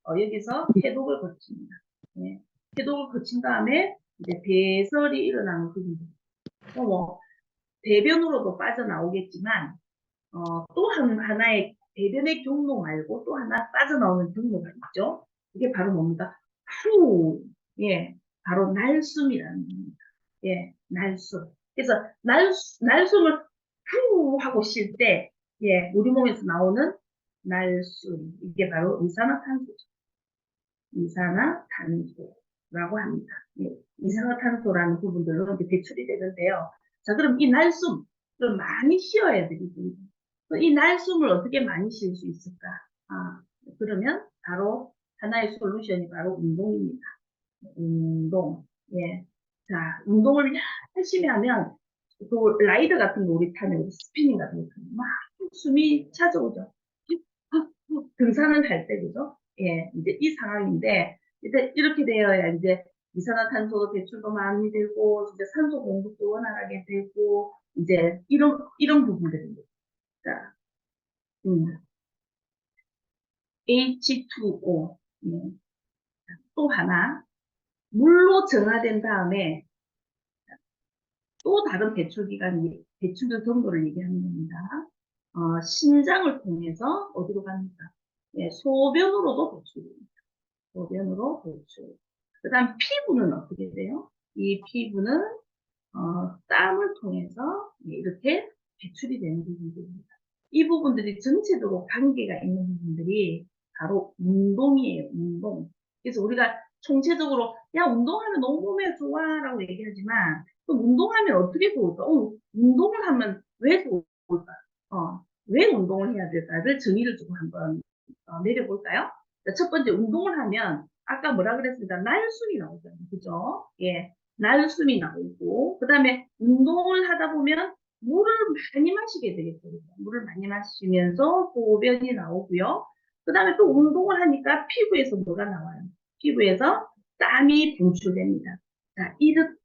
여기서 해독을 거칩니다. 예. 해독을 거친 다음에 이제 배설이 일어나는 부분들. 뭐 대변으로도 빠져나오겠지만 또 하나의 배변의 경로 말고 또 하나 빠져나오는 경로가 있죠. 이게 바로 뭡니까? 예, 바로 날숨이라는 겁니다. 예, 날숨. 그래서 날숨을 후 하고 쉴 때, 예, 우리 몸에서 나오는 날숨. 이게 바로 이산화탄소죠. 이산화탄소라고 합니다. 예, 이산화탄소라는 부분들로 이렇게 배출이 되는데요. 자, 그럼 이 날숨, 좀 많이 쉬어야 되겠습니다. 이 날숨을 어떻게 많이 쉴 수 있을까? 그러면 바로 하나의 솔루션이 바로 운동입니다. 운동. 예. 자, 운동을 열심히 하면, 또 라이드 같은 거 우리 타면, 스피닝 같은 거 타면 막 숨이 차져오죠. 등산을 할 때, 그죠? 예, 이제 이 상황인데, 이제 이렇게 되어야 이제 이산화탄소 배출도 많이 되고, 이제 산소 공급도 원활하게 되고, 이제 이런 부분들입니다. 자, 음, H2O. 또 하나, 물로 정화된 다음에 또 다른 배출 정도를 얘기하는 겁니다. 신장을 통해서 어디로 갑니까? 예, 소변으로도 배출됩니다. 소변으로 배출. 그 다음 피부는 어떻게 돼요? 이 피부는 땀을 통해서 이렇게 배출이 되는 부분들입니다. 이 부분들이 전체적으로 관계가 있는 부분들이 바로 운동이에요, 운동. 그래서 우리가 총체적으로, 야, 운동하면 너무 몸에 좋아라고 얘기하지만, 또 운동하면 어떻게 좋을까? 운동을 하면 왜 좋을까? 왜 운동을 해야 될까를 정의를 좀 한번 내려볼까요? 자, 첫 번째, 운동을 하면, 아까 뭐라 그랬습니까? 날숨이 나오잖아요. 그죠? 예. 날숨이 나오고, 그 다음에 운동을 하다 보면 물을 많이 마시게 되겠죠. 물을 많이 마시면서 소변이 나오고요. 그 다음에 또 운동을 하니까 피부에서 뭐가 나와요? 피부에서 땀이 분출됩니다. 자,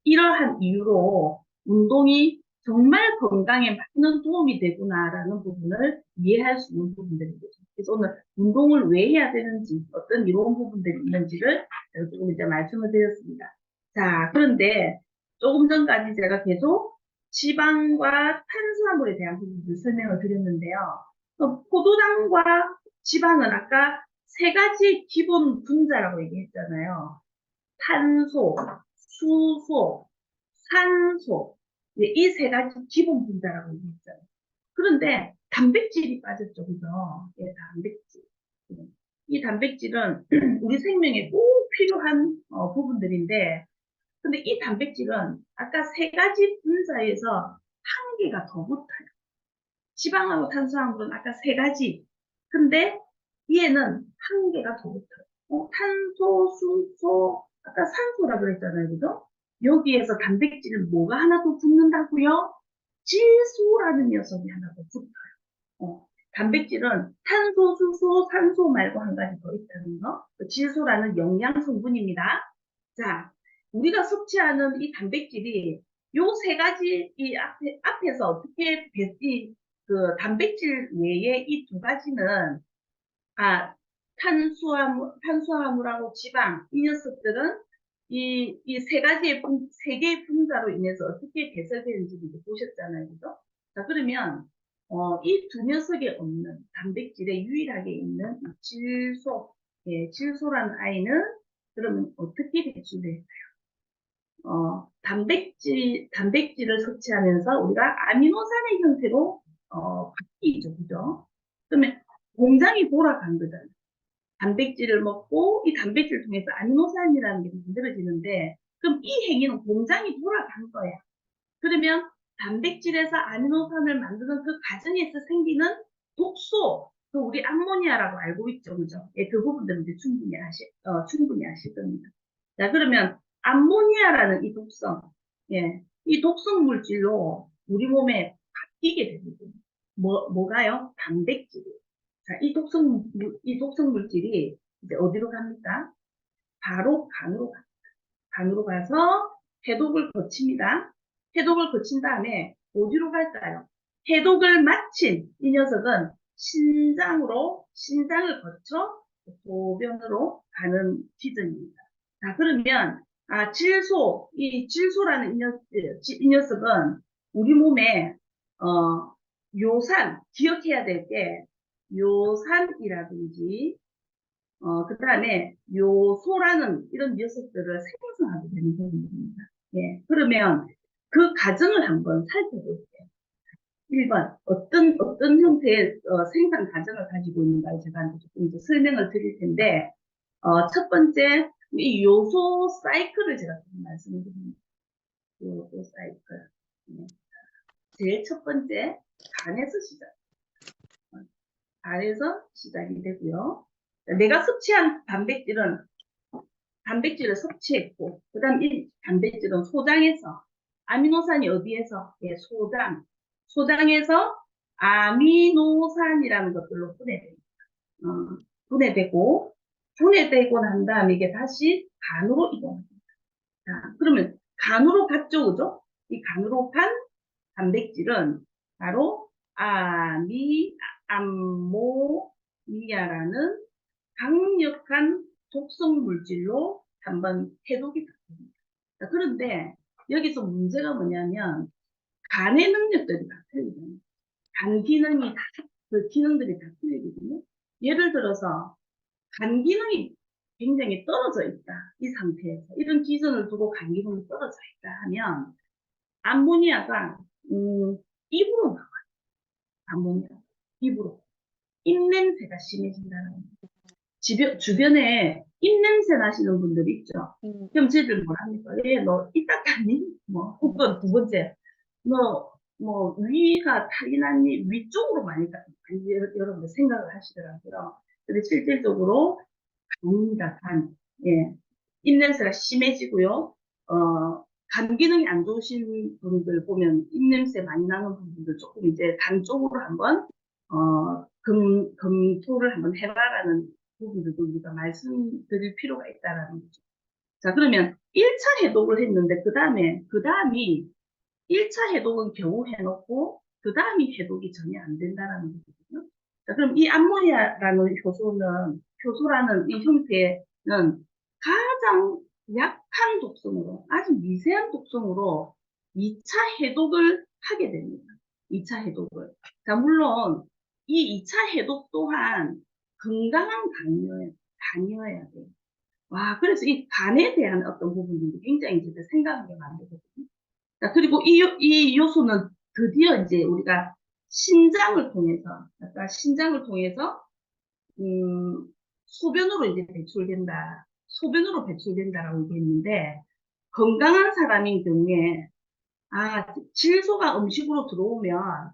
이러한 이유로 운동이 정말 건강에 많은 도움이 되구나라는 부분을 이해할 수 있는 부분들인 거죠. 그래서 오늘 운동을 왜 해야 되는지, 어떤 이런 부분들이 있는지를 조금 이제 말씀을 드렸습니다. 자, 그런데 조금 전까지 제가 계속 지방과 탄수화물에 대한 부분을 설명을 드렸는데요. 포도당과 지방은 아까 세 가지 기본 분자라고 얘기했잖아요. 탄소, 수소, 산소. 이 세 가지 기본 분자라고 얘기했잖아요. 그런데 단백질이 빠졌죠, 그죠? 예, 단백질. 이 단백질은 우리 생명에 꼭 필요한 부분들인데, 근데 이 단백질은 아까 세 가지 분자에서 한 개가 더 붙어요. 지방하고 탄수화물은 아까 세 가지. 근데 얘는 한 개가 더 붙어요. 탄소, 수소, 아까 산소라 그랬잖아요. 그죠? 여기에서 단백질은 뭐가 하나 더 붙는다고요? 질소라는 녀석이 하나 더 붙어요. 단백질은 탄소, 수소, 산소 말고 한 가지 더 있다는 거. 질소라는 영양 성분입니다. 자, 우리가 섭취하는 이 단백질이 요 세 가지 이 앞에서 어떻게 그 단백질 외에 이 두 가지는 탄수화물하고 지방 이 녀석들은 이 세 가지의 세 개의 분자로 인해서 어떻게 배설되는지 보셨잖아요, 그죠? 자, 그러면 이 두 녀석에 없는 단백질에 유일하게 있는 질소, 예, 질소라는 아이는 그러면 어떻게 배출될까요? 단백질을 섭취하면서 우리가 아미노산의 형태로, 바뀌죠. 그죠? 그러면 공장이 돌아간 거잖아요. 단백질을 먹고 이 단백질을 통해서 아미노산이라는 게 만들어지는데, 그럼 이 행위는 공장이 돌아간 거야. 그러면 단백질에서 아미노산을 만드는 그 과정에서 생기는 독소, 그 우리 암모니아라고 알고 있죠. 그죠? 예, 그 부분들은 이제 충분히 아실 겁니다. 자, 그러면 암모니아라는 이 독성, 예, 이 독성 물질로 우리 몸에 바뀌게 됩니다. 뭐가요? 단백질이. 자, 이 독성 물질이 이제 어디로 갑니까? 바로 간으로 갑니다. 간으로 가서 해독을 거칩니다. 해독을 거친 다음에 어디로 갈까요? 해독을 마친 이 녀석은 신장을 거쳐 소변으로 가는 기전입니다. 자, 그러면 이 질소라는 이 녀석은 우리 몸에 요산 기억해야 될 게 요산이라든지 그 다음에 요소라는 이런 녀석들을 생성하게 되는 부분입니다. 예, 그러면 그 과정을 한번 살펴볼게요. 1번, 어떤 형태의 생산 과정을 가지고 있는가를 제가 조금 이제 설명을 드릴 텐데, 첫 번째, 이 요소 사이클을 제가 좀 말씀을 드립니다. 요소 사이클. 네. 제일 첫 번째, 간에서 시작. 간에서 시작이 되고요. 내가 섭취한 단백질을 섭취했고, 그 다음 이 단백질은 소장에서, 아미노산이 어디에서? 예, 소장에서 아미노산이라는 것들로 분해되고, 분해되고 난 다음에 이게 다시 간으로 이동합니다. 자, 그러면 간으로 갔죠, 그죠? 이 간으로 간 단백질은 바로 암모니아라는 강력한 독성 물질로 한번 해독이 됩니다. 그런데 여기서 문제가 뭐냐면 간의 능력들이 다 틀리거든요. 간 기능이 다, 그 기능들이 다 틀리거든요. 예를 들어서 간 기능이 굉장히 떨어져 있다. 이 상태에서 이런 기전을 두고 간 기능이 떨어져 있다 하면 암모니아가 입으로 나와요. 암모니아 입으로 입냄새가 심해진다는 거예요. 주변에 입냄새 나시는 분들 있죠. 그럼 저희들 뭐랍니까? 예, 너 이따 탔니? 뭐 혹은 두 번째, 너 뭐 위가 탈이 났니? 위쪽으로 많이 여러분들 생각을 하시더라고요. 근데 실질적으로 간입니다. 간. 예. 입냄새가 심해지고요. 간 기능이 안 좋으신 분들 보면 입냄새 많이 나는 분들도 조금 이제 간 쪽으로 한번 검토를 한번 해봐라는 부분들도 우리가 말씀드릴 필요가 있다라는 거죠. 자, 그러면 1차 해독을 했는데 그 다음이 1차 해독은 겨우 해놓고 그 다음이 해독이 전혀 안 된다라는 거거든요. 자, 그럼 이 암모니아라는 효소라는 이 형태는 가장 약한 독성으로, 아주 미세한 독성으로 2차 해독을 하게 됩니다. 2차 해독을. 자, 물론 이 2차 해독 또한 건강한 간이어야 돼요. 와, 그래서 이 간에 대한 어떤 부분들이 굉장히 이제 생각하게 만들거든요. 자, 그리고 이 요소는 드디어 이제 우리가 신장을 통해서, 소변으로 이제 소변으로 배출된다라고 얘기했는데, 건강한 사람인 경우에, 질소가 음식으로 들어오면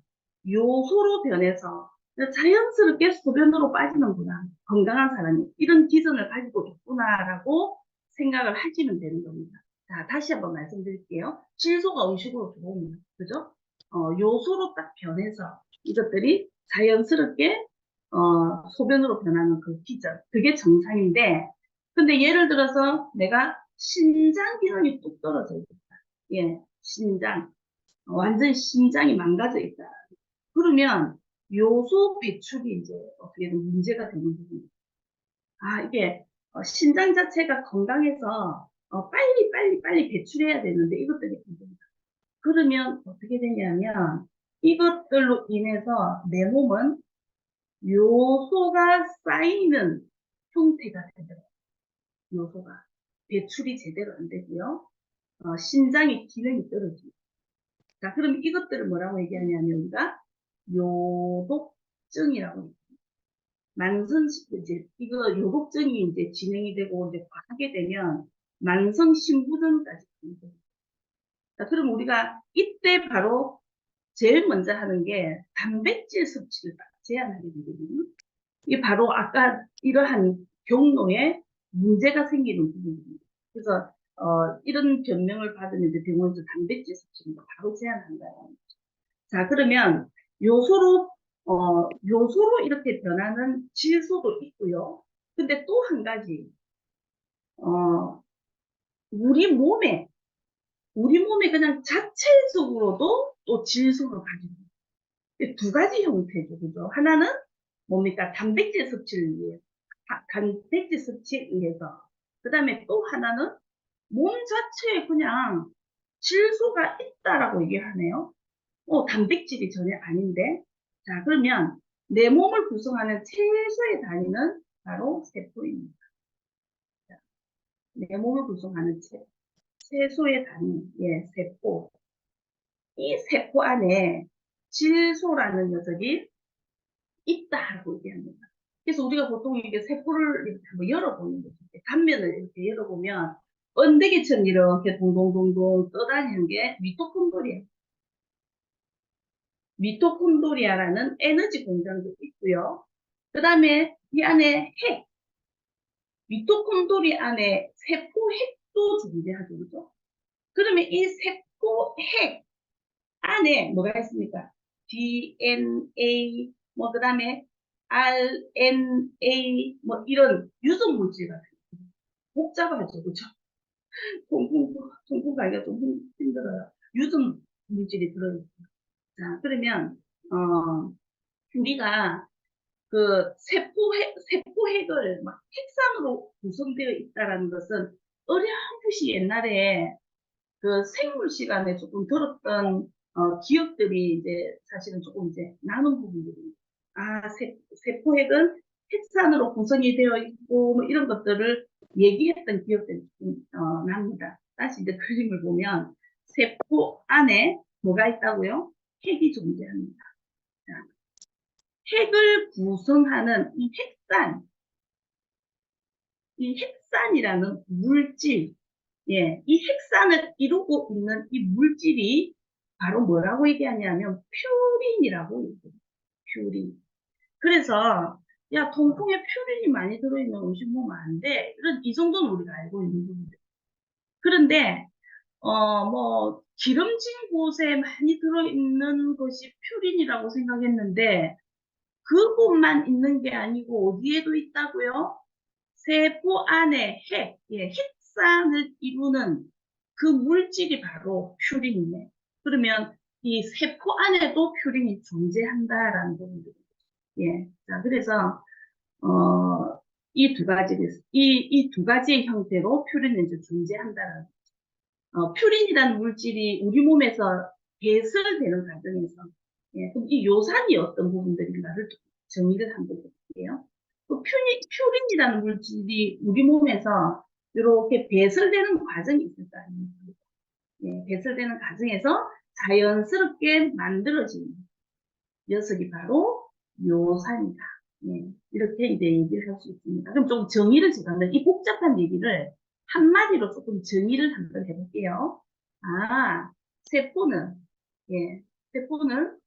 요소로 변해서 자연스럽게 소변으로 빠지는구나. 건강한 사람이 이런 기전을 가지고 있구나라고 생각을 하시면 되는 겁니다. 자, 다시 한번 말씀드릴게요. 질소가 음식으로 들어오면, 그죠? 요소로 딱 변해서 이것들이 자연스럽게, 소변으로 변하는 그 기전. 그게 정상인데, 근데 예를 들어서 내가 신장 기능이 뚝 떨어져 있다. 예, 완전 심장이 망가져 있다. 그러면 요소 배출이 이제 어떻게든 문제가 되는 부분입니다. 이게 신장 자체가 건강해서 빨리 배출해야 되는데 이것들이 문제입니다. 그러면 어떻게 되냐면 이것들로 인해서 내 몸은 요소가 쌓이는 형태가 되더라고요. 요소가 배출이 제대로 안 되고요. 신장의 기능이 떨어집니다. 자, 그럼 이것들을 뭐라고 얘기하냐면 우리가 요독증이라고 합니다. 이거 요독증이 이제 진행이 되고 이제 하게 되면 만성신부전까지 됩니다. 자, 그럼 우리가 이때 바로 제일 먼저 하는 게 단백질 섭취를 제한하게 되거든요. 이게 바로 아까 이러한 경로에 문제가 생기는 부분입니다. 그래서 이런 변명을 받으면 이제 병원에서 단백질 섭취를 바로 제한한다는 거죠. 자, 그러면 요소로 이렇게 변하는 질소도 있고요. 근데 또 한 가지, 어, 우리 몸에, 그냥 자체적으로도 또 질소를 가지고 있어요. 두 가지 형태죠, 그죠? 하나는 뭡니까? 단백질 섭취를 위해. 단백질 섭취에 의해서. 그 다음에 또 하나는 몸 자체에 그냥 질소가 있다라고 얘기하네요. 단백질이 전혀 아닌데. 자, 그러면 내 몸을 구성하는 최소의 단위는 바로 세포입니다. 자, 내 몸을 구성하는 최소의 단위, 예, 세포. 이 세포 안에 질소라는 녀석이 있다라고 얘기합니다. 그래서 우리가 보통 이게 세포를 이렇게 한번 열어보는 거죠. 단면을 이렇게 열어보면 번데기처럼 이렇게 동동동동 떠다니는 게 미토콘드리아. 미토콘드리아라는 에너지 공장도 있고요. 그 다음에 이 안에 미토콘드리아 안에 세포 핵도 존재하죠. 그죠? 그러면 이 세포 핵 안에 뭐가 있습니까? DNA, 뭐, 그 다음에 RNA, 뭐, 이런 유전 물질 같은 거. 복잡하죠. 그죠? 공부하기가 좀 힘들어요. 유전 물질이 들어있어요. 자, 그러면, 우리가 그 세포핵을 막 핵산으로 구성되어 있다라는 것은 어렴풋이 옛날에 그 생물 시간에 조금 들었던 기억들이 이제 사실은 조금 이제 나는 부분들이 세포핵은 핵산으로 구성이 되어 있고 뭐 이런 것들을 얘기했던 기억들이 조금 납니다. 다시 이제 그림을 보면 세포 안에 뭐가 있다고요? 핵이 존재합니다. 자, 핵을 구성하는 이 핵산이라는 물질, 예, 이 핵산을 이루고 있는 이 물질이 바로 뭐라고 얘기하냐면 퓨린이라고 얘기해요. 퓨린. 그래서 야, 통풍에 퓨린이 많이 들어있는 음식 먹으면 안 돼. 이 정도는 우리가 알고 있는 부분들. 그런데 뭐 기름진 곳에 많이 들어있는 것이 퓨린이라고 생각했는데 그곳만 있는 게 아니고 어디에도 있다고요? 세포 안에 예, 핵산을 이루는 그 물질이 바로 퓨린이네. 그러면 이 세포 안에도 퓨린이 존재한다라는 부분들. 예. 자, 그래서, 이 두 가지, 이 두 가지의 형태로 퓨린이 이제 존재한다라는, 퓨린이라는 물질이 우리 몸에서 배설되는 과정에서, 예, 그럼 이 요산이 어떤 부분들인가를 정의를 한번 해볼게요. 그 퓨린이라는 물질이 우리 몸에서 이렇게 배설되는 과정이 있을 거 아닙니까? 예, 배설되는 과정에서 자연스럽게 만들어지는 녀석이 바로 요산이다. 예, 이렇게 이제 얘기를 할 수 있습니다. 그럼 좀 정의를 제가 이 복잡한 얘기를 한마디로 조금 정의를 한번 해볼게요. 세포는, 예, 세포는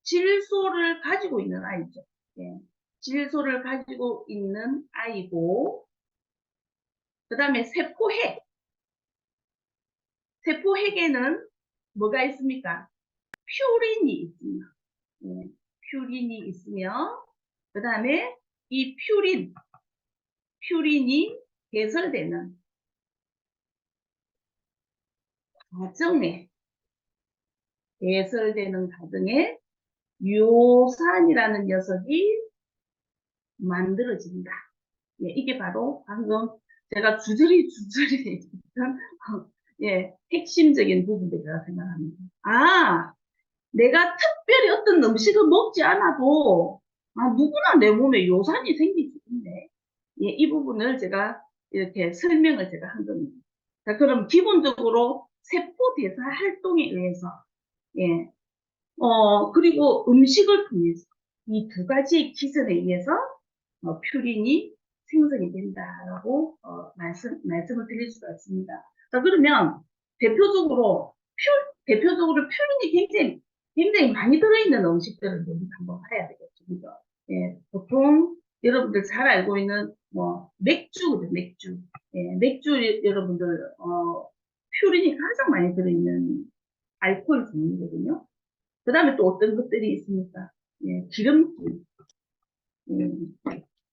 질소를 가지고 있는 아이죠. 예, 질소를 가지고 있는 아이고, 그 다음에 세포핵에는 뭐가 있습니까? 퓨린이 있습니다. 예, 퓨린이 있으며, 그 다음에 이 퓨린이 배설되는 과정에, 배설되는 과정에 요산이라는 녀석이 만들어진다. 예, 이게 바로 방금 제가 주저리 얘기했던 예, 핵심적인 부분들이라고 생각합니다. 내가 특별히 어떤 음식을 먹지 않아도 누구나 내 몸에 요산이 생길 수 있네. 예, 이 부분을 제가 이렇게 설명을 제가 한 겁니다. 자, 그럼 기본적으로 세포 대사 활동에 의해서 예, 그리고 음식을 통해서 이 두 가지의 기전에 의해서 퓨린이 생성이 된다라고 말씀을 드릴 수가 있습니다. 자, 그러면 대표적으로 퓨린이 굉장히 많이 들어있는 음식들을 우리 한번 봐야 되겠죠. 그죠? 예, 보통 여러분들 잘 알고 있는 뭐 맥주거든, 맥주. 예, 맥주 여러분들 퓨린이 가장 많이 들어있는 알코올 종류거든요. 그 다음에 또 어떤 것들이 있습니까? 예, 기름기.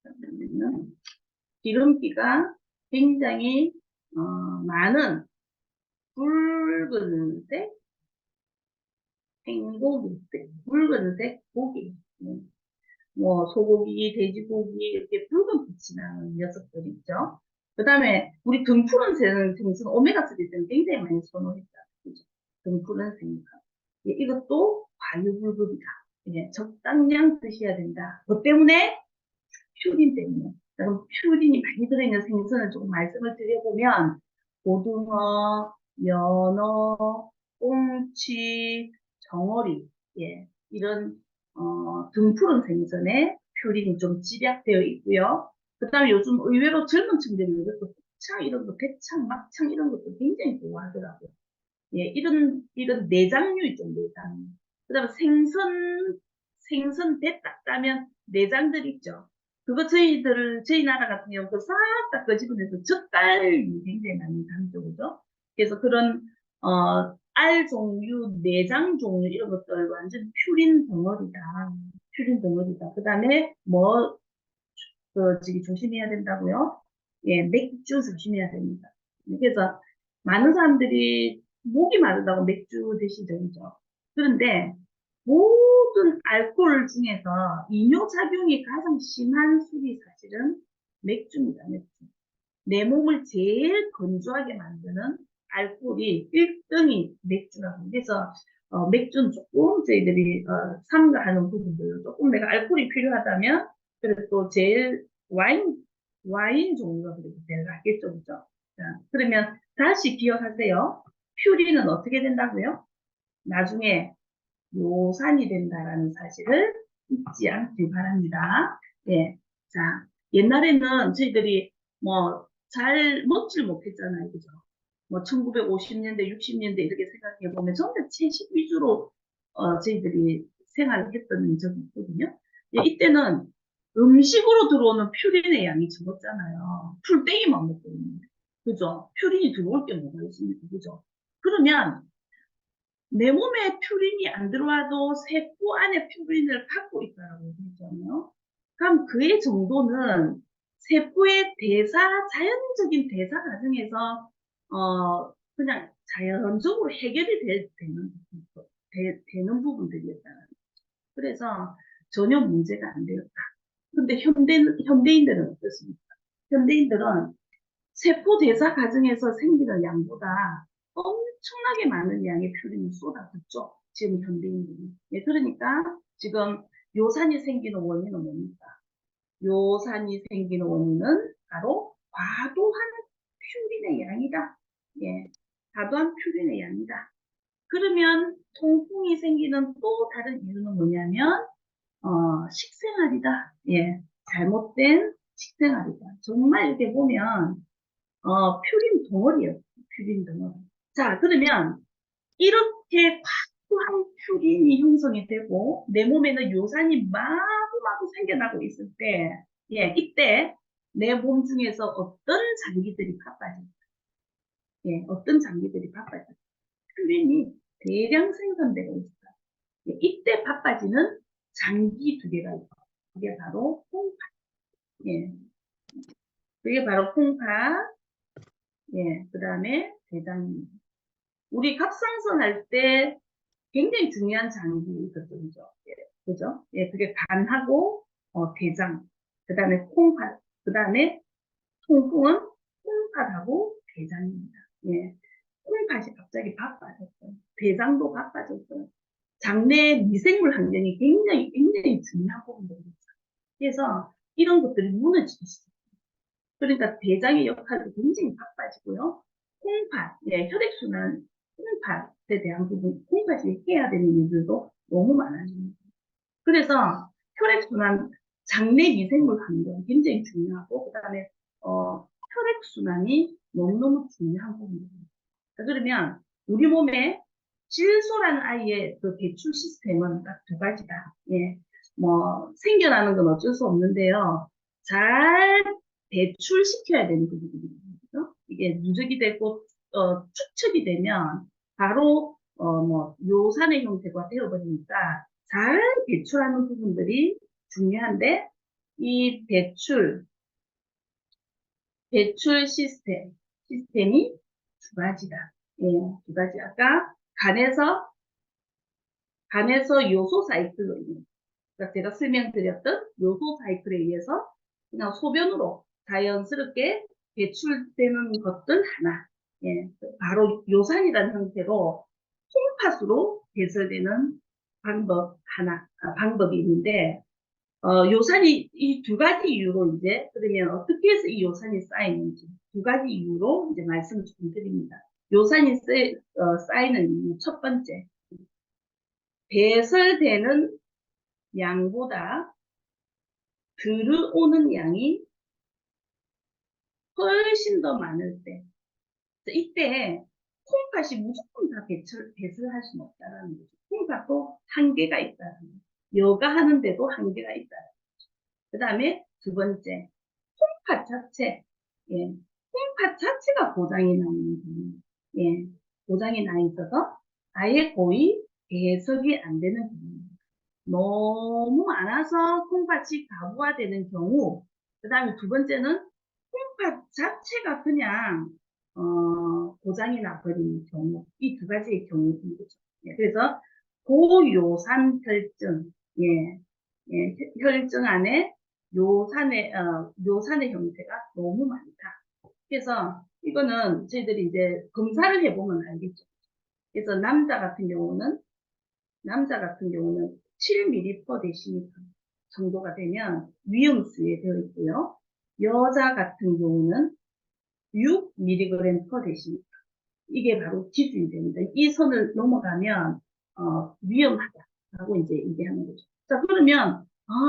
잠깐만요. 기름기가 굉장히 많은 붉은색 생고기, 붉은색 고기. 뭐 소고기, 돼지고기 이렇게 붉은 빛이 나는 녀석들이 있죠. 그 다음에 우리 등푸른 생선 오메가3 때는 굉장히 많이 선호했다. 그죠? 등푸른 생선. 예, 이것도 과유불급이다. 예, 적당량 드셔야 된다. 뭐 때문에? 퓨린 때문에. 그럼 퓨린이 많이 들어있는 생선을 조금 말씀을 드려보면 고등어, 연어, 꽁치, 정어리, 예, 이런 등푸른 생선에 퓨린이 좀 집약되어 있고요. 그 다음에 요즘 의외로 젊은 층들이 이것도 곱창 이런 거, 대창, 막창 이런 것도 굉장히 좋아하더라고요. 예, 이런 내장류 있죠, 내장. 그 다음에 생선 배 딱 따면 내장들 있죠. 그거 저희 나라 같은 경우 그 싹 다 끄집어내서 젓갈이 굉장히 많이 담죠, 그죠? 그래서 그런, 알 종류, 내장 종류 이런 것들 완전 퓨린 덩어리다. 퓨린 덩어리다. 그 다음에 저기 조심해야 된다고요? 예, 맥주 조심해야 됩니다. 그래서 많은 사람들이 목이 마르다고 맥주 드시죠, 그죠? 그런데 모든 알코올 중에서 이뇨작용이 가장 심한 술이 사실은 맥주입니다, 맥주. 내 몸을 제일 건조하게 만드는 알코올이 1등이 맥주라고. 그래서 맥주는 조금 저희들이 삼가하는 부분들 조금 내가 알코올이 필요하다면 그래도 또 제일 와인 종류가 그래도 제일 낫겠죠, 그죠? 자, 그러면 다시 기억하세요. 퓨리는 어떻게 된다고요? 나중에 요산이 된다라는 사실을 잊지 않기 바랍니다. 예. 자, 옛날에는 저희들이 뭐 잘 먹질 못했잖아요. 그죠? 뭐 1950년대, 60년대 이렇게 생각해 보면 전부 채식 위주로 저희들이 생활을 했던 적이 있거든요. 예, 이때는 음식으로 들어오는 퓨린의 양이 적었잖아요. 풀떼기만 먹거든요. 그죠? 퓨린이 들어올 게 뭐가 있습니까? 그죠? 그러면 내 몸에 퓨린이 안 들어와도 세포 안에 퓨린을 갖고 있다라고 했잖아요. 그럼 그의 정도는 세포의 자연적인 대사 과정에서, 그냥 자연적으로 해결이 되는 부분들이었잖아요. 그래서 전혀 문제가 안 되었다. 근데 현대인들은 어떻습니까? 현대인들은 세포 대사 과정에서 생기는 양보다 엄청나게 많은 양의 퓨린을 쏟아붓죠. 지금 현대인들이. 예, 그러니까 지금 요산이 생기는 원인은 뭡니까? 요산이 생기는 원인은 바로 과도한 퓨린의 양이다. 예, 과도한 퓨린의 양이다. 그러면 통풍이 생기는 또 다른 이유는 뭐냐면 식생활이다. 예, 잘못된 식생활이다. 정말 이렇게 보면 퓨린 덩어리예요. 퓨린 덩어리. 자, 그러면 이렇게 과도한 퓨린이 형성이 되고 내 몸에는 요산이 마구마구 생겨나고 있을 때, 예, 이때 내 몸 중에서 어떤 장기들이 바빠집니다. 예, 어떤 장기들이 바빠집니다. 퓨린이 대량 생산되고 있어요. 예, 이때 바빠지는 장기 두 개가 있어요. 그게 바로 콩팥. 예, 그게 바로 콩팥. 예, 그 다음에 대장입니다. 우리 갑상선 할 때 굉장히 중요한 장기거든요. 예, 그죠? 예, 그게 간하고 대장, 그 다음에 콩팥, 그 다음에 통풍은 콩팥하고 대장입니다. 예, 콩팥이 갑자기 바빠졌어요. 대장도 바빠졌어요. 장내 미생물 환경이 굉장히 중요한 부분들이죠. 그래서 이런 것들이 무너지기 시작해요. 그러니까 대장의 역할도 굉장히 바빠지고요. 콩팥, 예, 혈액순환, 콩팥에 대한 부분, 콩팥이 해야 되는 일들도 너무 많아집니다. 그래서 혈액순환, 장내 미생물 환경 굉장히 중요하고, 그 다음에, 혈액순환이 너무너무 중요한 부분입니다. 그러면 우리 몸에 질소라는 아이의 그 배출 시스템은 딱 두 가지다. 예. 뭐, 생겨나는 건 어쩔 수 없는데요. 잘 배출시켜야 되는 부분이거든요. 이게 누적이 되고, 축적이 되면 바로, 뭐, 요산의 형태가 되어버리니까 잘 배출하는 부분들이 중요한데, 이 배출 시스템이 두 가지다. 예, 두 가지. 아까 간에서 요소 사이클로 있는. 그러니까 제가 설명드렸던 요소 사이클에 의해서 그냥 소변으로 자연스럽게 배출되는 것들 하나. 예, 바로 요산이라는 형태로 콩팥으로 배설되는 방법이 있는데, 요산이 이 두 가지 이유로 이제, 그러면 어떻게 해서 이 요산이 쌓이는지 두 가지 이유로 이제 말씀을 좀 드립니다. 요산이 쌓이는 이유 첫 번째, 배설되는 양보다 들어오는 양이 훨씬 더 많을 때, 이때 콩팥이 무조건 다 배설할 수는 없다는 거죠. 콩팥도 한계가 있다는 거죠. 여가 하는데도 한계가 있다는 거죠. 그 다음에 두 번째, 콩팥 자체, 예, 콩팥 자체가 고장이 나 있는 경우, 예, 고장이 나 있어서 아예 거의 배설이 안 되는 경우, 너무 많아서 콩팥이 가부화되는 경우, 그 다음에 두 번째는 콩팥 자체가 그냥 고장이 나버리는 경우, 이 두 가지의 경우인 거죠. 예, 그래서 고요산 혈증, 예, 예, 혈증 안에 요산의 형태가 너무 많다. 그래서 이거는 저희들이 이제 검사를 해보면 알겠죠. 그래서 남자 같은 경우는 7ml/dl 정도가 되면 위험수에 되어 있고요. 여자 같은 경우는 6mg/dl. 이게 바로 기준이 됩니다. 이 선을 넘어가면 위험하다라고 이제 얘기하는 거죠. 자, 그러면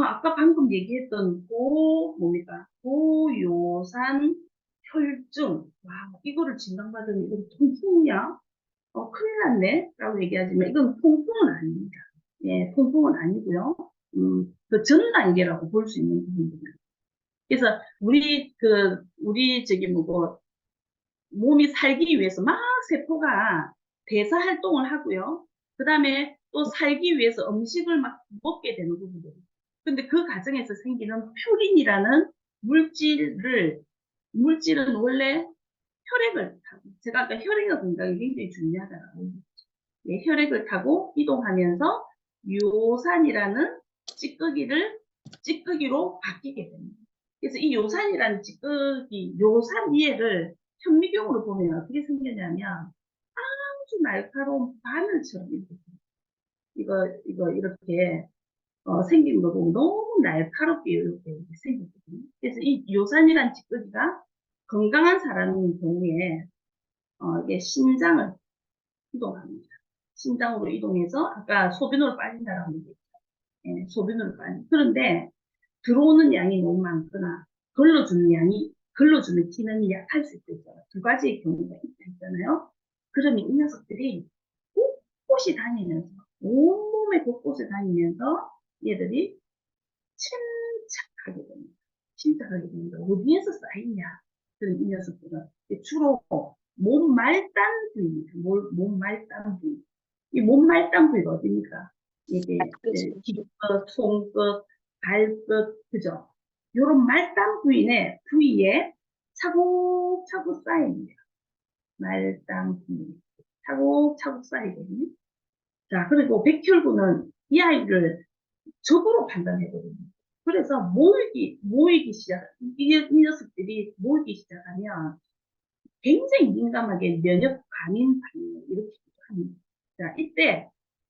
아까 방금 얘기했던 뭡니까? 고요산 혈증. 와, 이거를 진단받으면 이거 통풍이야? 큰일 났네? 라고 얘기하지만 이건 통풍은 아닙니다. 예, 통풍은 아니고요. 그 전 단계라고 볼 수 있는 부분입니다. 그래서 우리 저기 뭐고 몸이 살기 위해서 막 세포가 대사 활동을 하고요. 그 다음에 또 살기 위해서 음식을 막 먹게 되는 부분들. 근데 그 과정에서 생기는 퓨린이라는 물질은 원래 혈액을 타고, 제가 아까 혈액의 건강이 굉장히 중요하다고 했죠. 예, 혈액을 타고 이동하면서 요산이라는 찌꺼기로 바뀌게 됩니다. 그래서 이 요산이라는 요산 이해를 현미경으로 보면 어떻게 생겼냐면 아주 날카로운 바늘처럼 이거 이렇게 생긴 거 보면 너무 날카롭게 이렇게 생겼거든요. 그래서 이 요산이라는 찌꺼기가 건강한 사람인 경우에 이게 신장을 이동합니다. 신장으로 이동해서 아까 소변으로 빠진다라고 얘기했죠. 예, 소변으로 빠진. 그런데 들어오는 양이 너무 많거나 걸러주는 기능이 약할 수 있잖아요. 두 가지의 경우가 있잖아요. 그러면 이 녀석들이 곳곳이 다니면서 온몸에 곳곳에 다니면서 얘들이 침착하게 됩니다. 침착하게 됩니다. 어디에서 쌓이냐? 그럼 이 녀석들은 주로 몸 말단 부위입니다. 몸 말단 부위. 이 몸 말단 부위가 어디입니까? 이게 기껏, 손끝, 발끝, 그죠? 요런 말단 부위에 차곡차곡 쌓입니다. 말단 부위. 차곡차곡 쌓이거든요. 자, 그리고 백혈구는 이 아이를 적으로 판단해거든요. 그래서 모이기 이 녀석들이 모이기 시작하면 굉장히 민감하게 면역 감인 반응을 일으키기도 합니다. 자, 이때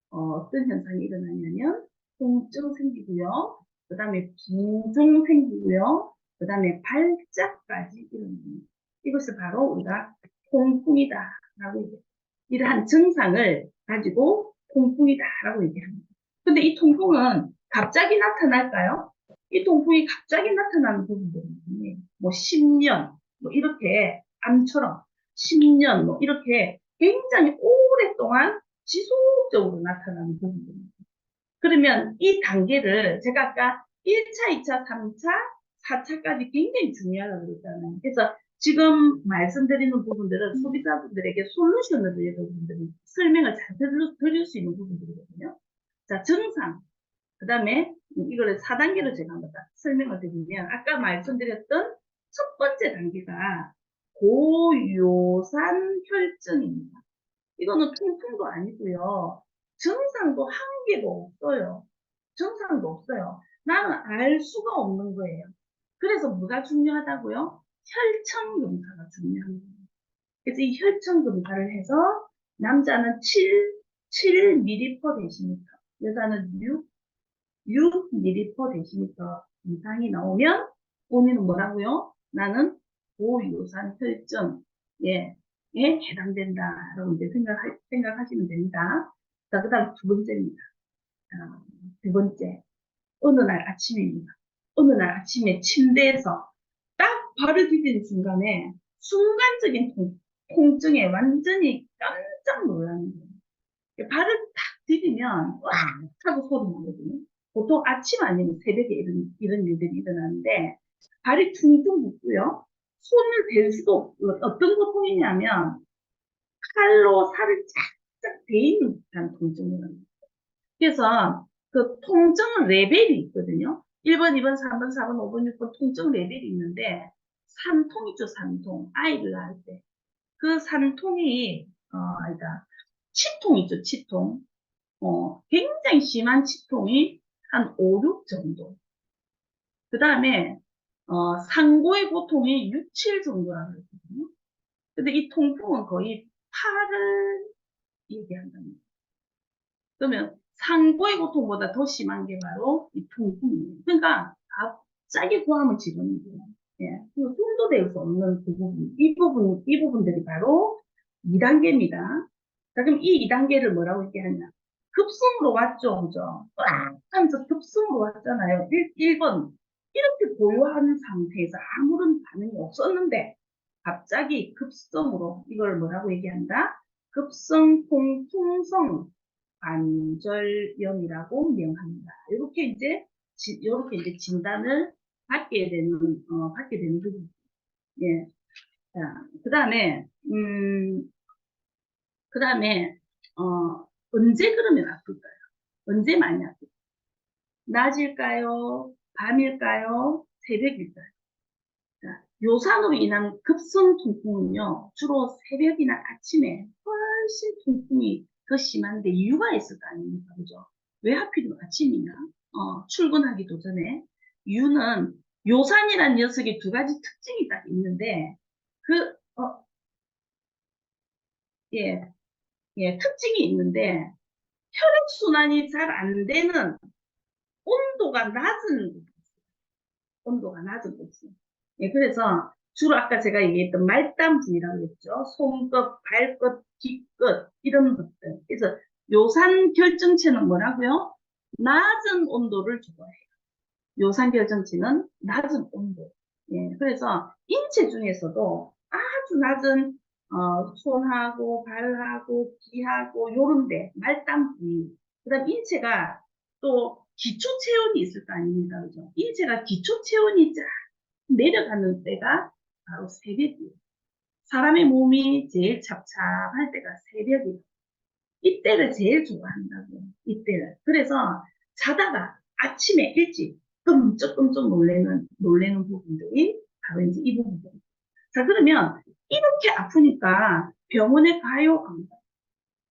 어떤 현상이 일어나냐면 통증 생기고요. 그 다음에 부종 생기고요. 그 다음에 발작까지 일어납니다. 이것을 바로 우리가 통풍이다라고 얘기해요. 이러한 증상을 가지고 통풍이다라고 얘기합니다. 근데 이 통풍은 갑자기 나타날까요? 이 통풍이 갑자기 나타나는 부분들은 뭐 10년, 뭐 이렇게 암처럼 10년, 뭐 이렇게 굉장히 오랫동안 지속적으로 나타나는 부분입니다. 그러면 이 단계를 제가 아까 1차, 2차, 3차, 4차까지 굉장히 중요하다고 그랬잖아요. 그래서 지금 말씀드리는 부분들은 소비자분들에게 솔루션을 여러분들이 설명을 잘 드릴 수 있는 부분들이거든요. 자, 증상. 그 다음에 이거를 4단계로 제가 한번 딱 설명을 드리면 아까 말씀드렸던 첫 번째 단계가 고요산 혈증입니다. 이거는 통풍도 아니고요. 증상도 한 개도 없어요. 증상도 없어요. 나는 알 수가 없는 거예요. 그래서 뭐가 중요하다고요? 혈청 검사가 중요한 거예요. 그래서 이 혈청 검사를 해서 남자는 7ml 데시미터, 여자는 6ml 데시미터 이상이 나오면 본인은 뭐라고요? 나는 고유산 혈증에 해당된다라고 이제 생각하시면 됩니다. 자, 그 다음 두 번째입니다. 두 번째. 어느 날 아침입니다. 어느 날 아침에 침대에서 딱 발을 디디는 순간에 순간적인 통증에 완전히 깜짝 놀라는 거예요. 발을 딱 디디면 와 하고 소리 나거든요. 보통 아침 아니면 새벽에 이런 일들이 일어나는데 발이 퉁퉁 붓고요. 손을 댈 수도 없고 어떤 고통이냐면 칼로 살을 쫙쫙 베이는 듯한 통증이에요. 그래서 그 통증 레벨이 있거든요. 1번, 2번, 3번, 4번, 5번, 6번 통증 레벨이 있는데 산통이죠, 산통. 아이를 낳을 때. 그 산통이 아니다. 치통 있죠, 치통. 굉장히 심한 치통이 한 5, 6 정도. 그 다음에 상고의 고통이 6, 7 정도라고 그랬거든요. 근데 이 통풍은 거의 8을 얘기한답니다. 그러면 상고의 고통보다 더 심한 게 바로 이 통풍이에요. 그러니까 갑자기 고함을 지르는 거예요. 예. 손도 댈 수 없는 그 부분, 이 부분들이 바로 2단계입니다. 자, 그럼 이 2단계를 뭐라고 얘기하냐? 급성으로 왔죠, 그죠? 꽉 하면서 급성으로 왔잖아요. 1번. 이렇게 고요한 상태에서 아무런 반응이 없었는데, 갑자기 급성으로, 이걸 뭐라고 얘기한다? 급성 통풍성 관절염이라고 명합니다. 이렇게 이제 진단을 받게 되는 부분. 예. 자, 그 다음에, 언제 그러면 아플까요? 언제 많이 아플까요? 낮일까요? 밤일까요? 새벽일까요? 자, 요산으로 인한 급성 통풍은요, 주로 새벽이나 아침에 훨씬 통풍이 더 심한데 이유가 있을 거 아닙니까? 그죠? 왜 하필 아침이냐? 출근하기도 전에. 이유는 요산이라는 녀석이 두 가지 특징이 딱 있는데, 그, 예, 예, 특징이 있는데, 혈액순환이 잘 안 되는 온도가 낮은 온도가 낮은 곳이. 예, 그래서 주로 아까 제가 얘기했던 말단 부위라고 했죠. 손끝, 발끝, 뒤끝 이런 것들. 그래서 요산 결정체는 뭐라고요? 낮은 온도를 좋아해요. 요산 결정체는 낮은 온도. 예, 그래서 인체 중에서도 아주 낮은 손하고 발하고 귀하고 요런데 말단 부위. 그다음 인체가 또 기초 체온이 있을 거 아닙니까? 그죠? 인체가 기초 체온이 쫙 내려가는 때가 바로 새벽이에요. 사람의 몸이 제일 찹찹할 때가 새벽이에요. 이때를 제일 좋아한다고요. 이때를. 그래서 자다가 아침에 일찍 끔찍끔찍 놀래는 부분들이 바로 이제 이 부분들. 자, 그러면 이렇게 아프니까 병원에 가요? 안 가요?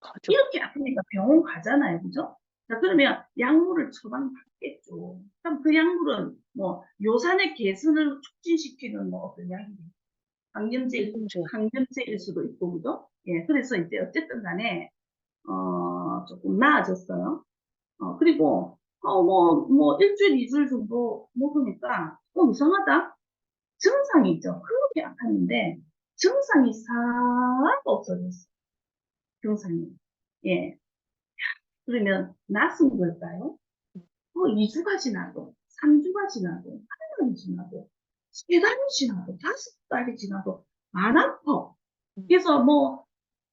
가죠. 이렇게 아프니까 병원 가잖아요. 그죠? 자, 그러면 약물을 처방받겠죠. 그럼 그 약물은 뭐 요산의 개선을 촉진시키는 뭐 어떤 약이겠죠. 항염제, 힘들죠. 항염제일 수도 있고, 그죠? 예, 그래서 이제 어쨌든 간에, 조금 나아졌어요. 그리고, 일주일, 이주일 정도 먹으니까, 이상하다? 증상이 있죠. 그렇게 아팠는데, 증상이 싹 없어졌어. 증상이. 예. 그러면, 낯선 걸까요? 2주가 지나도, 3주가 지나도, 한 달이 지나도, 3달이 지나도, 5달이 지나도, 안 아파. 음. 그래서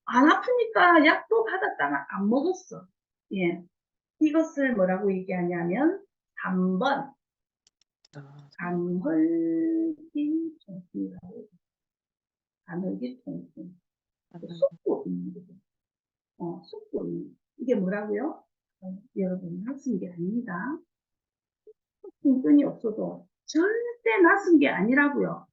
안 아프니까 약도 받았다가 안 먹었어. 예. 이것을 뭐라고 얘기하냐면, 3번, 아, 간헐기 통풍이라고 해요. 간헐기 통풍. 쏟고 있는 거죠. 쏟고 있는. 이게 뭐라고요? 여러분, 낯선 게 아닙니다. 통증이 없어도 절대 낯선 게 아니라고요.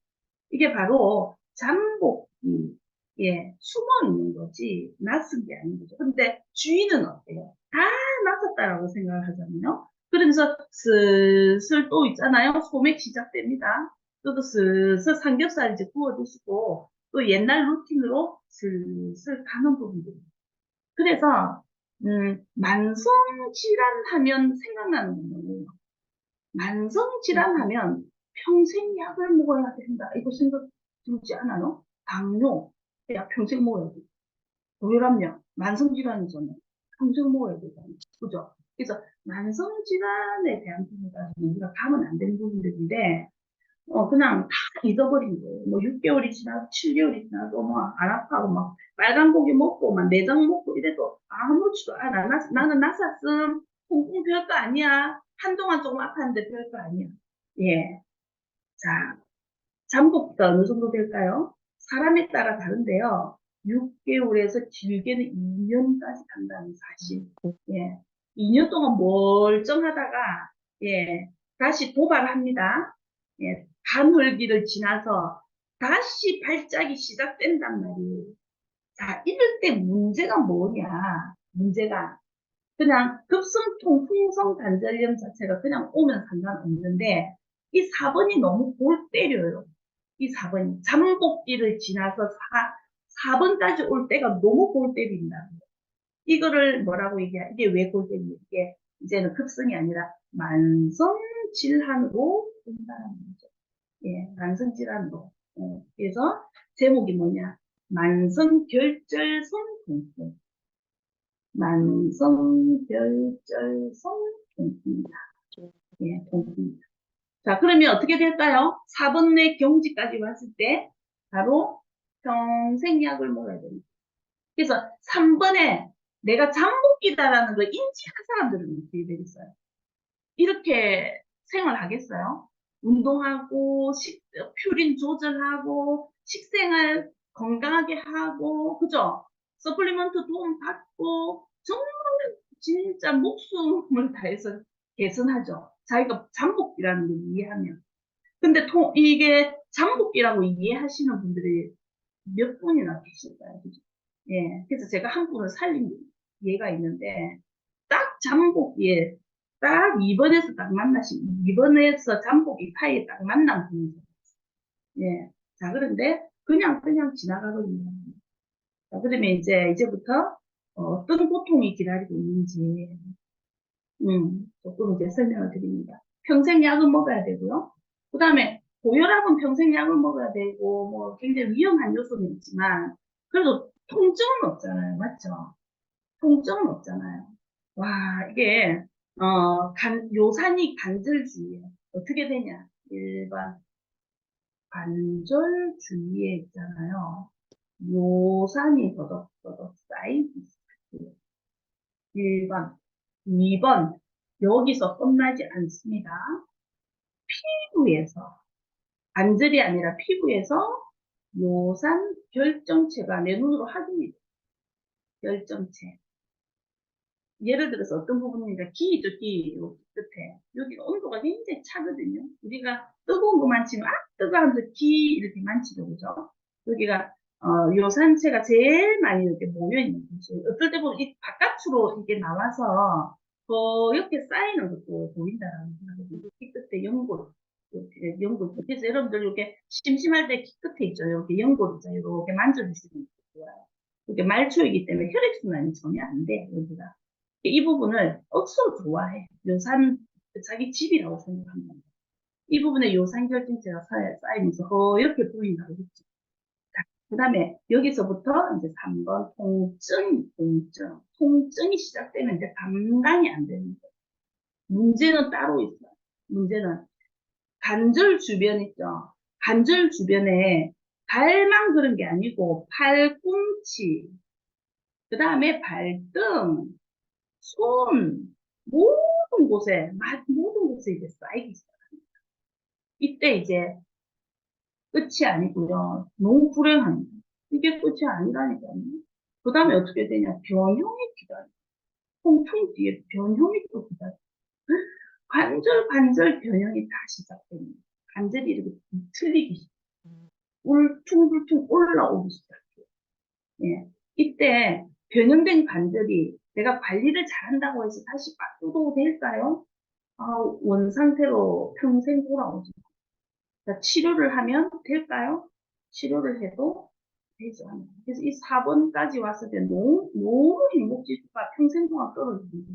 이게 바로 잠복기, 예, 숨어 있는 거지, 낯선 게 아닌 거죠. 근데 주인은 어때요? 다 낯섰다라고 생각을 하잖아요. 그러면서 슬슬 또 있잖아요. 소맥 시작됩니다. 또 슬슬 삼겹살 이제 구워 드시고 또 옛날 루틴으로 슬슬 가는 부분들. 그래서 만성 질환 하면 생각나는 건 뭐예요? 만성 질환 하면 평생 약을 먹어야 된다. 이거 생각 들지 않아요? 당뇨, 약 평생 먹어야 돼. 고혈압약, 만성질환이잖아요. 평생 먹어야 되잖아요. 그죠? 그래서 만성질환에 대한 부분까지 우리가 가면 안 되는 부분들인데, 그냥 다 잊어버린 거예요. 뭐 6개월이 지나고 7개월이 지나도 뭐 안 아파하고 막 빨간 고기 먹고 막 내장 먹고 이래도 아무렇지도 않아. 나는 나사슴, 콩콩 별거 아니야. 한동안 조금 아팠는데 별거 아니야. 예. 자, 잠복기가 어느 정도 될까요? 사람에 따라 다른데요. 6개월에서 길게는 2년까지 간다는 사실. 예. 2년 동안 멀쩡하다가, 예, 다시 도발합니다. 예, 간헐기를 지나서 다시 발작이 시작된단 말이에요. 자, 이럴 때 문제가 뭐냐? 문제가 그냥 급성통 풍성 관절염 자체가 그냥 오면 상관없는데 이 4번이 너무 골 때려요. 이 4번이 잠복기를 지나서 4번까지 올 때가 너무 골 때린다. 이거를 뭐라고 얘기해? 이게 왜 골 때리냐? 이게 이제는 급성이 아니라 만성 질환으로 된다는 거죠. 예, 만성 질환으로. 그래서 제목이 뭐냐? 만성 결절성 통증. 만성결절성 통증이다. 예, 통증이다. 자, 그러면 어떻게 될까요? 4번 내 경지까지 왔을 때 바로 평생 약을 먹어야 됩니다. 그래서 3번에 내가 잠복기다라는 걸 인지한 사람들은 어떻게 되겠어요? 이렇게 생활하겠어요? 운동하고, 퓨린 조절하고, 식생활 건강하게 하고, 그죠? 서플리먼트 도움 받고, 정말 진짜 목숨을 다해서 개선하죠. 자기가 잠복기라는 걸 이해하면. 근데 이게 잠복기라고 이해하시는 분들이 몇 분이나 계실까요? 그죠? 예. 그래서 제가 한 분을 살린 예가 있는데, 딱 잠복기에 딱 2번에서 딱 만나신, 2번에서 잠복기 사이에 딱 만난 분이죠. 예. 자, 그런데 그냥 지나가거든요. 자, 그러면 이제부터 어떤 고통이 기다리고 있는지, 조금 이제 설명을 드립니다. 평생 약을 먹어야 되고요. 그 다음에 고혈압은 평생 약을 먹어야 되고, 뭐 굉장히 위험한 요소는 있지만, 그래도 통증은 없잖아요. 맞죠? 통증은 없잖아요. 와, 이게, 요산이 관절주의에 어떻게 되냐? 일반 관절 주위에 있잖아요. 요산이 더덕더덕 쌓이기 시작해요. 1번, 2번, 여기서 끝나지 않습니다. 피부에서, 관절이 아니라 피부에서 요산 결정체가 내 눈으로 확인이 돼요. 결정체. 예를 들어서 어떤 부분이니까 기죠, 기, 요 끝에. 여기가 온도가 굉장히 차거든요. 우리가 뜨거운 거 만지면, 뜨거워하면서 기 이렇게 만지죠, 그죠? 여기가, 요산체가 제일 많이 이렇게 모여있는 곳이에요. 어떨 때 보면 이 바깥으로 이렇게 나와서, 이렇게 쌓이는 것도 보인다라는 생각이 기 끝에 연골, 이렇게 연골. 그래서 여러분들 이렇게 심심할 때 기 끝에 있죠. 이렇게 연골 있죠. 이렇게 만져주시면 좋아요. 이게 말초이기 때문에 혈액순환이 전혀 안 돼, 여기가. 이 부분을 억수로 좋아해. 요산, 자기 집이라고 생각합니다. 이 부분에 요산결정체가 쌓이면서 이렇게 보인다고 했죠. 그 다음에 여기서부터 이제 3번 통증. 통증이 시작되면 이제 감당이 안 되는 거예요. 문제는 따로 있어요. 문제는 관절 주변 있죠. 관절 주변에 발만 그런 게 아니고 팔꿈치, 그 다음에 발등, 손, 모든 곳에 이제 쌓이기 시작합니다. 이때 이제 끝이 아니고요. 너무 불행합니다. 이게 끝이 아니라니까요. 그 다음에 어떻게 되냐. 변형이 기다려. 통풍 뒤에 변형이 또 기다려. 관절 변형이 다 시작됩니다. 관절이 이렇게 틀리기 시작해요. 울퉁불퉁 올라오기 시작해요. 예. 이때 변형된 관절이 내가 관리를 잘한다고 해서 다시 빡두도 될까요? 원상태로 평생 돌아오지. 그러니까 치료를 하면 될까요? 치료를 해도 되지 않아요. 그래서 이 4번까지 왔을 때 너무, 너무 행복지수가 평생 동안 떨어집니다.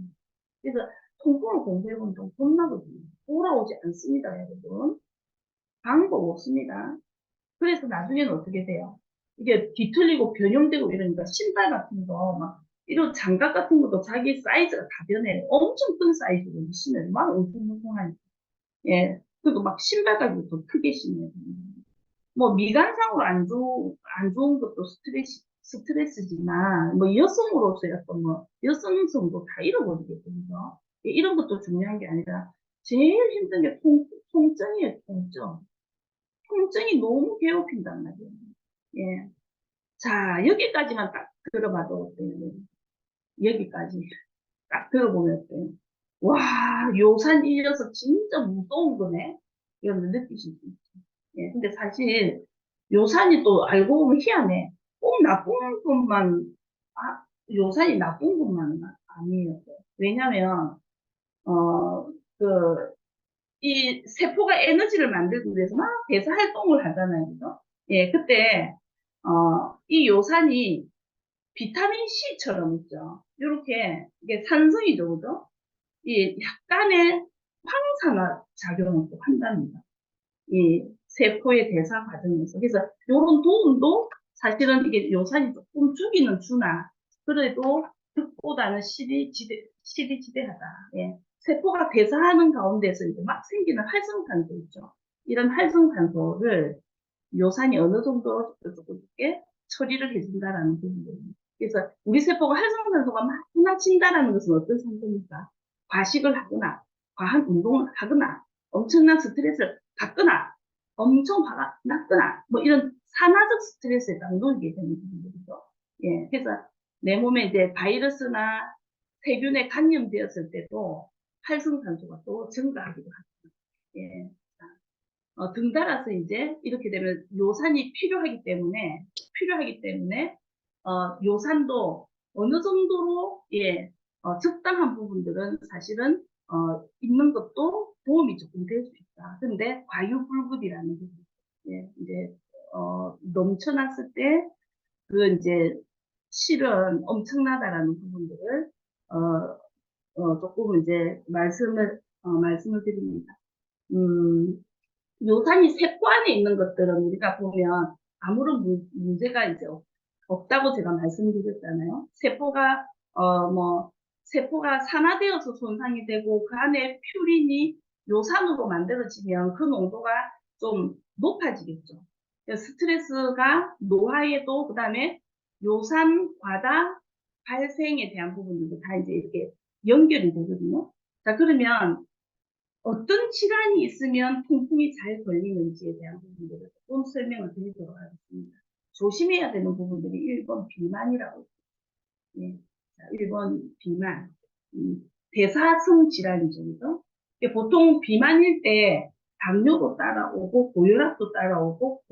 그래서 통풍을 공부해보면 좀 겁나거든요. 돌아오지 않습니다, 여러분. 방법 없습니다. 그래서 나중에는 어떻게 돼요? 이게 뒤틀리고 변형되고 이러니까 신발 같은 거, 막, 이런 장갑 같은 것도 자기 사이즈가 다 변해요. 엄청 큰 사이즈로 신어요. 막 웅성웅성하니까. 예. 그리고 막 신발까지도 더 크게 신어요. 뭐 미관상으로 안 좋은 것도 스트레스지만, 뭐 여성으로서의 어떤 뭐, 여성성도 다 잃어버리겠거든요. 예, 이런 것도 중요한 게 아니라, 제일 힘든 게 통증이에요, 통증. 통증이 너무 괴롭힌단 말이에요. 예. 자, 여기까지만 딱 들어봐도 어때요? 여기까지 딱 들어보면 어때요? 와, 요산 이 녀석 진짜 무서운 거네. 이런 걸 느끼실 수 있죠. 예, 근데 사실 요산이 또 알고 보면 희한해. 꼭 나쁜 것만, 요산이 나쁜 것만 아니에요. 왜냐면, 어, 그, 이 세포가 에너지를 만들기 위해서 막 대사 활동을 하잖아요. 그죠? 예, 그때, 이 요산이 비타민 C처럼 있죠. 이렇게, 이게 산성이죠. 그죠? 이 약간의 황산화 작용을 또 한답니다. 이 세포의 대사 과정에서. 그래서 이런 도움도 사실은 이게 요산이 조금 주기는 주나, 그래도 득보다는 실이 지대하다. 예. 세포가 대사하는 가운데서 이제 막 생기는 활성탄소 있죠. 이런 활성탄소를 요산이 어느 정도 조금 게 처리를 해준다라는 부분입니다. 그래서 우리 세포가 활성산소가 막 휘날친다라는 것은 어떤 상태입니까? 과식을 하거나, 과한 운동을 하거나, 엄청난 스트레스를 받거나, 엄청 화가 났거나, 뭐 이런 산화적 스트레스에 딱 놓이게 되는 부분들이죠. 예, 그래서 내 몸에 이제 바이러스나 세균에 감염되었을 때도 활성산소가 또 증가하기도 합니다. 예. 등 달아서 이제 이렇게 되면 요산이 필요하기 때문에, 요산도 어느 정도로, 예, 적당한 부분들은 사실은, 있는 것도 도움이 조금 될 수 있다. 근데 과유불급이라는 부분, 예, 이제, 넘쳐났을 때, 그 이제, 실은 엄청나다라는 부분들을, 조금 이제 말씀을 드립니다. 음, 요산이 세포 안에 있는 것들은 우리가 보면 아무런 문제가 이제 없다고 제가 말씀드렸잖아요. 뭐, 세포가 산화되어서 손상이 되고 그 안에 퓨린이 요산으로 만들어지면 그 농도가 좀 높아지겠죠. 스트레스가 노화에도 그다음에 요산 과다 발생에 대한 부분들도 다 이제 이렇게 연결이 되거든요. 자, 그러면 어떤 질환이 있으면 통풍이 잘 걸리는지에 대한 부분들을 조금 설명을 드리도록 하겠습니다. 조심해야 되는 부분들이 1번 비만이라고 있습니다. 예. 자, 1번 비만. 대사성 질환이죠. 그죠? 보통 비만일 때 당뇨도 따라오고 고혈압도 따라오고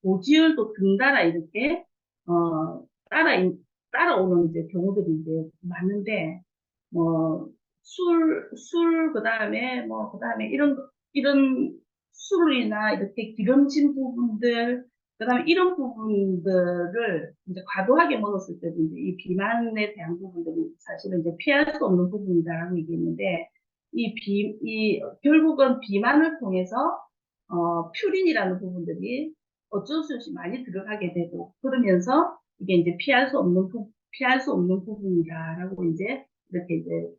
고지혈도 등달아 이렇게 따라 따라오는 이제 경우들이 이제 많은데 뭐 그다음에 그다음에 이런 술이나 이렇게 기름진 부분들, 그다음에 이런 부분들을 이제 과도하게 먹었을 때도 이제 이 비만에 대한 부분들이 사실은 이제 피할 수 없는 부분이다라고 얘기했는데, 결국은 비만을 통해서, 퓨린이라는 부분들이 어쩔 수 없이 많이 들어가게 되고, 그러면서 이게 이제 피할 수 없는 부분이다라고 이제 이렇게 이제,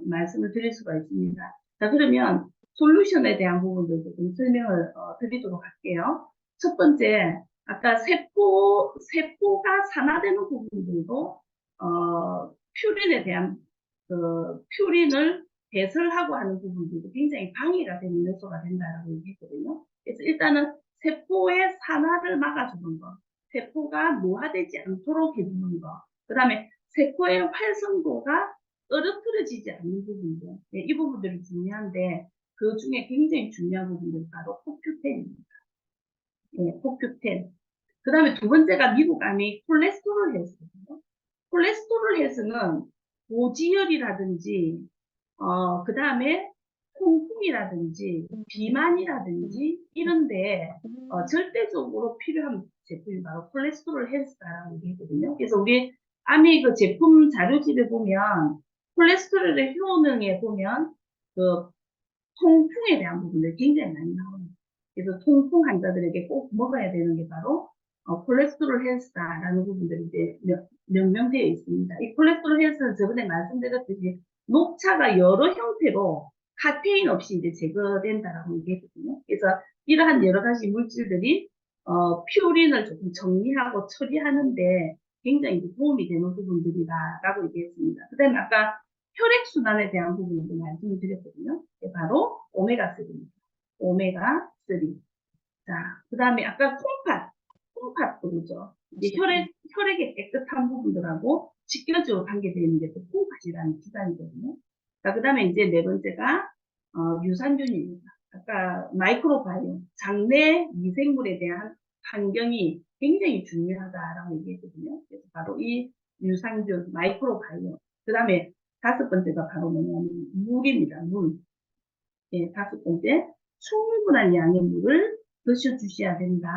말씀을 드릴 수가 있습니다. 자, 그러면 솔루션에 대한 부분들도 좀 설명을 드리도록 할게요. 첫 번째, 아까 세포가 산화되는 부분들도, 퓨린에 대한, 퓨린을 배설하고 하는 부분들도 굉장히 방해가 되는 요소가 된다라고 얘기했거든요. 그래서 일단은 세포의 산화를 막아주는 것, 세포가 노화되지 않도록 해주는 것, 그 다음에 세포의 활성도가 떨어뜨려지지 않는 부분들, 네, 이 부분들이 중요한데, 그 중에 굉장히 중요한 부분들이 바로 코큐텐입니다. 네, 코큐텐. 그 다음에 두 번째가 미국 암이 콜레스테롤 헬스거든요. 콜레스테롤 헬스는 고지혈이라든지, 그 다음에 통풍이라든지 비만이라든지 이런데 절대적으로 필요한 제품이 바로 콜레스테롤 헬스라고 얘기했거든요. 그래서 우리 아미 그 제품 자료집에 보면 콜레스테롤의 효능에 보면 그 통풍에 대한 부분들 굉장히 많이 나와요. 그래서 통풍 환자들에게 꼭 먹어야 되는 게 바로 콜레스테롤 헬스다라는 부분들이 이제 명명되어 있습니다. 이 콜레스테롤 헬스는 저번에 말씀드렸듯이 녹차가 여러 형태로 카페인 없이 이제 제거된다라고 얘기했거든요. 그래서 이러한 여러 가지 물질들이 퓨린을 조금 정리하고 처리하는데 굉장히 이제 도움이 되는 부분들이다라고 얘기했습니다. 그 다음에 아까 혈액순환에 대한 부분도 말씀을 드렸거든요. 이게 바로 오메가3입니다. 오메가3. 자, 그 다음에 아까 콩팥 부르죠. 이제 혈액의 깨끗한 부분들하고 직결적으로 관계되어 있는 게 또 콩팥이라는 기관이거든요. 자, 그 다음에 이제 네 번째가, 유산균입니다. 아까 마이크로바이옴, 장내 미생물에 대한 환경이 굉장히 중요하다라고 얘기했거든요. 그래서 바로 이 유산균, 마이크로바이옴. 그 다음에 다섯 번째가 바로 뭐냐면 물입니다. 물. 예, 다섯 번째, 충분한 양의 물을 드셔주셔야 된다.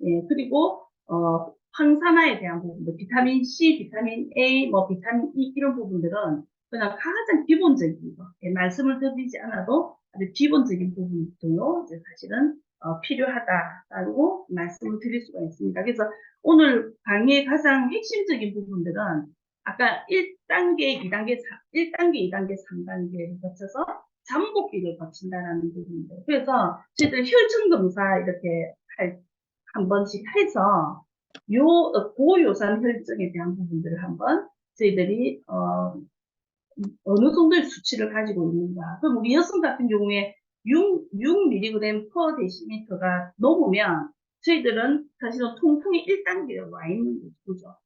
예, 그리고, 항산화에 대한 부분들, 비타민 C, 비타민 A, 뭐, 비타민 E, 이런 부분들은 그냥 가장 기본적인 거, 예, 말씀을 드리지 않아도 아주 기본적인 부분들로 이제 사실은, 필요하다라고 말씀을 드릴 수가 있습니다. 그래서 오늘 강의의 가장 핵심적인 부분들은 아까 1단계, 2단계, 1단계, 2단계, 3단계를 거쳐서 잠복기를 거친다라는 부분인데, 그래서 저희들 혈중 검사 이렇게 한 번씩 해서 고요산 혈증에 대한 부분들을 한번 저희들이 어느 정도의 수치를 가지고 있는가. 그럼 우리 여성 같은 경우에 6mg per 데시미터가 넘으면 저희들은 사실은 통풍이 1단계로 와 있는 거죠.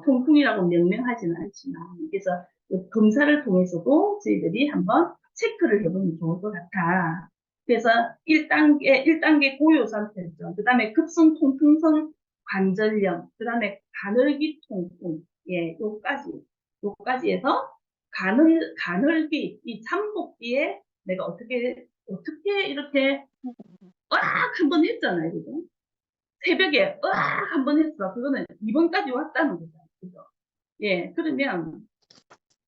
통풍이라고 명명하지는 않지만, 그래서 그 검사를 통해서도 저희들이 한번 체크를 해보면 좋을 것 같아. 그래서 1단계 고요산 혈증, 그 다음에 급성 통풍성 관절염, 그 다음에 가늘기 통풍, 예, 요까지 해서 가늘기, 이 잠복기에 내가 어떻게 이렇게, 한번 했잖아요, 그죠? 새벽에, 한번 했어. 그거는 2번까지 왔다는 거죠. 그죠? 예, 그러면,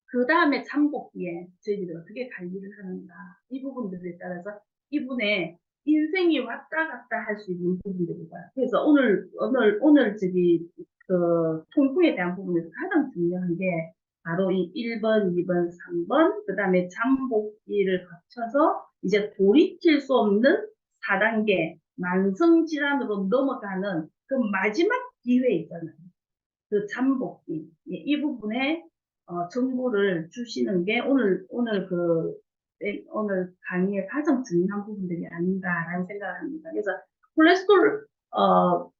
그 다음에 잠복기에 저희들이 어떻게 관리를 하는가. 이 부분들에 따라서 이분의 인생이 왔다 갔다 할 수 있는 부분들이다. 그래서 오늘 그 통풍에 대한 부분에서 가장 중요한 게 바로 이 1번, 2번, 3번, 그 다음에 잠복기를 거쳐서 이제 돌이킬 수 없는 4단계 만성질환으로 넘어가는 그 마지막 기회 있잖아요. 그 잠복기. 예, 이 부분에 정보를 주시는 게 오늘 강의의 가장 중요한 부분들이 아닌가라는 생각을 합니다. 그래서 콜레스테롤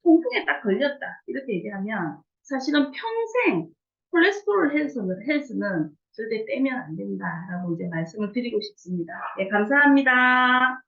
통풍에 딱 걸렸다 이렇게 얘기하면 사실은 평생 콜레스테롤 헬스는 절대 떼면 안 된다라고 이제 말씀을 드리고 싶습니다. 네, 감사합니다.